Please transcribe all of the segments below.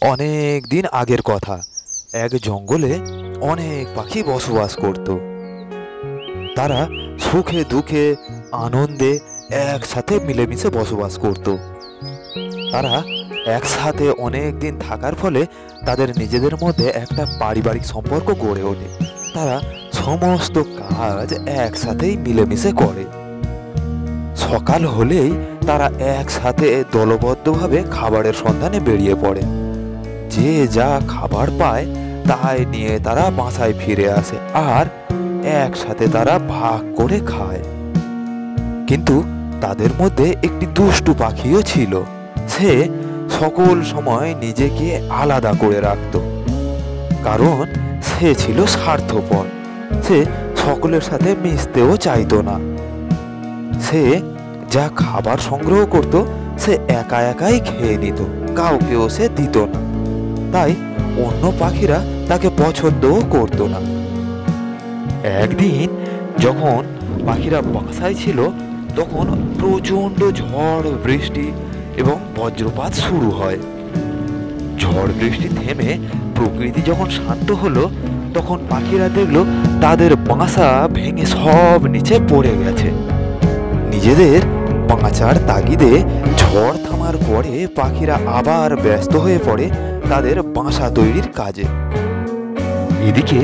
অনেক দিন আগের কথা। এক জঙ্গলে অনেক পাখি বসবাস করত। তারা সুখে দুঃখে আনন্দে একসাথে মিলেমিশে বসবাস করত। তারা একসাথে অনেক দিন থাকার ফলে তাদের নিজেদের মধ্যে একটা পারিবারিক সম্পর্ক গড়ে ওঠে। তারা সমস্ত কাজ একসাথেই মিলেমিশে করে। সকাল হলেই তারা একসাথে দলবদ্ধভাবে খাবারের সন্ধানে বেরিয়ে পড়ে। যে যা খাবার পায় তাই নিয়ে তারা বাসায় ফিরে আসে আর একসাথে তারা ভাগ করে খায়। কিন্তু তাদের মধ্যে একটি দুষ্টু পাখিও ছিল। সে সকল সময় নিজেকে আলাদা করে রাখত, কারণ সে ছিল স্বার্থপর। সে সকলের সাথে মিশতেও চাইতো না। সে যা খাবার সংগ্রহ করত সে একা একাই খেয়ে নিত, কাউকেও সে দিত না। তাই অন্য পাখিরা তাকে পছন্দও করতো না। একদিন যখন পাখিরা বাসায় ছিল তখন প্রচণ্ড ঝড় বৃষ্টি এবং বজ্রপাত শুরু হয়। ঝড় বৃষ্টি থেমে প্রকৃতি যখন শান্ত হলো তখন পাখিরা দেখলো তাদের বাসা ভেঙে সব নিচে পড়ে গেছে। নিজেদের বাঁচার তাগিদে ঝড় থামার পরে পাখিরা আবার ব্যস্ত হয়ে পড়ে তাদের বাসা তৈরির কাজে। এদিকে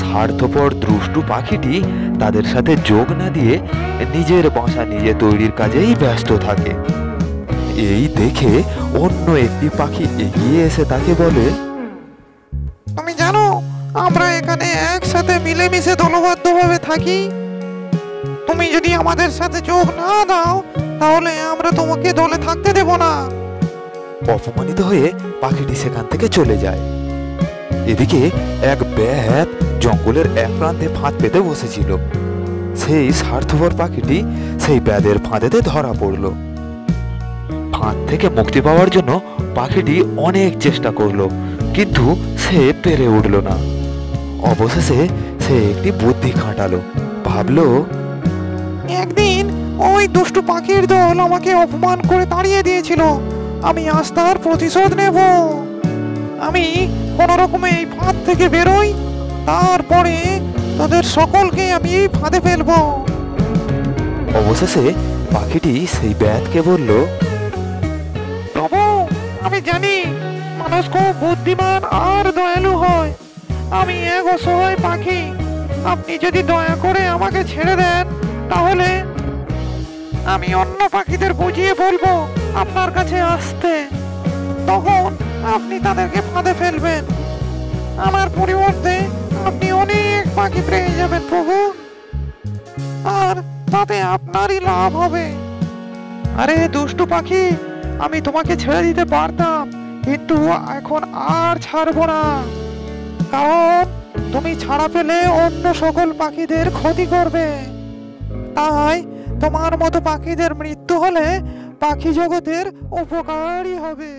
স্বার্থপর দুষ্টু পাখিটি তাদের সাথে যোগ না দিয়ে নিজের বাসা নিজে তৈরির কাজেই ব্যস্ত থাকে। এই দেখে অন্য একটি পাখি এগিয়ে এসে তাকে বলে, তুমি জানো আমরা এখানে একসাথে মিলেমিশে দলবদ্ধভাবে থাকি। তুমি যদি আমাদের সাথে যোগ না দাও তাহলে আমরা তোমাকে দলে থাকতে দেব না। অপমানিত হয়ে পাখিটি সেখান থেকে চলে যায়। এদিকে এক ব্যাত জঙ্গলের এক প্রান্তে ফাঁদ পেতে বসেছিল। সেই স্বার্থপর পাখিটি সেই ব্যাদের ফাঁদেতে ধরা পড়ল। ফাঁদ থেকে মুক্তি পাওয়ার জন্য পাখিটি অনেক চেষ্টা করলো, কিন্তু সে পেরে উঠল না। অবশেষে সে একটি বুদ্ধি খাটালো। ভাবলো, একদিন ওই দুষ্টু পাখির দল আমাকে অপমান করে তাড়িয়ে দিয়েছিল, আমি আজ তার প্রতিশোধ নেব। আমি কোনো রকমে এই ফাঁদ থেকে বেরোই, তারপরে তাদের সকলকে আমি এই ফাঁদে ফেলবো। অবশেষে পাখিটি সেই ব্যাতকে বলল, প্রভু, আমি জানি মানুষ খুব বুদ্ধিমান আর দয়ালু হয়। আমি এক অসহায় পাখি, আপনি যদি দয়া করে আমাকে ছেড়ে দেন তাহলে আমি অন্য পাখিদের বুঝিয়ে বলবো আপনার কাছে আসতে। তখন আপনি তাদেরকে ফাঁদে ফেলবেন। আমার পরিবর্তে আপনি অনেক পাখি পেয়ে যাবেন প্রভু, আর তাতে আপনারই লাভ হবে। আরে দুষ্টু পাখি, আমি তোমাকে ছেড়ে দিতে পারতাম, কিন্তু এখন আর ছাড়বো না, কারণ তুমি ছাড়া পেলে অন্য সকল পাখিদের ক্ষতি করবে। তাই তোমার মতো পাখিদের মৃত্যু হলে পাখি জগতের উপকারই হবে।